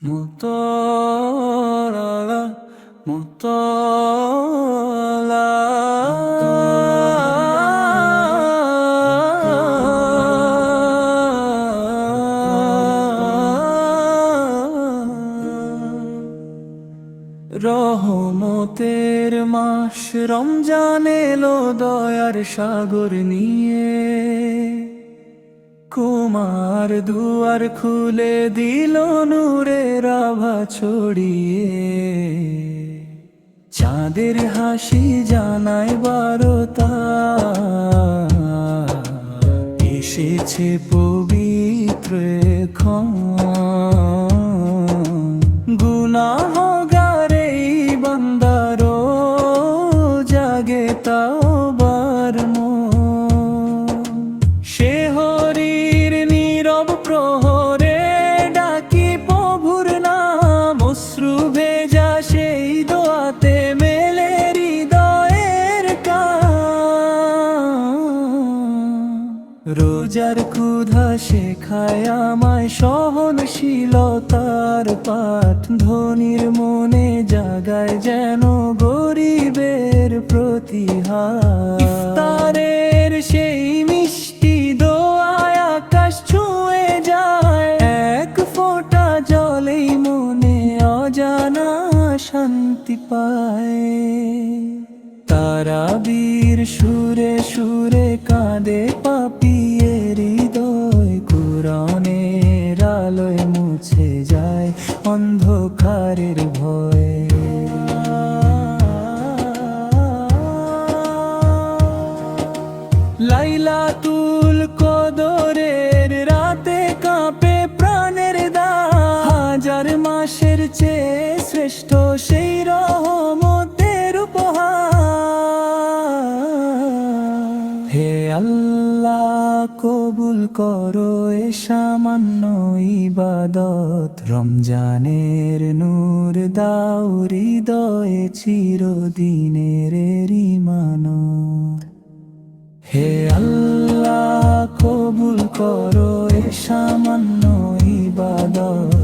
মুতলা মুতলা রহমতের মাস রমজান এলো দয়ার সাগর নিয়ে, কুমার দুয়ার খুলে দিল নূরের আভা ছড়িয়ে। চাঁদের হাসি জানায় বারতা, এসেছে পবিত্র ক্ষণ। গুনাহগার এই বান্দারও জাগে তাওবার মন। সে হরির নীরব প্রহরে ডাকি প্রভুর নাম, অশ্রু ভেজা সেই দোয়াতে মেলে হৃদয়ের কান। রোজার ক্ষুধা শেখায় আমায় সহনশীলতার পাঠ, ধনীর মনে জাগায় যেন গরিবের প্রতিহার। ইফতারের সেই মিষ্টি দোয়ায় আকাশ ছুঁয়ে যায়, এক ফোঁটা জলেই মনে অজানা শান্তি পায়। তারাবীর সুরে সুরে কাঁদে পাপিয়ে হৃদয়, কুরআনের আলোয় মুছে যায় অন্ধকারের ভয়। লাইলাতুল কদরের রাতে কাঁপে প্রাণের দান, হাজার মাসের চেয়ে শ্রেষ্ঠ সেই রহমতের উপহার। হে আল্লাহ, কবুল করো এ সামান্য ইবাদত, রমজানের নূর দাও হৃদয়ে চিরদিনের ইমানত। হে আল্লাহ, কবুল করো এ সামান্য ইবাদত,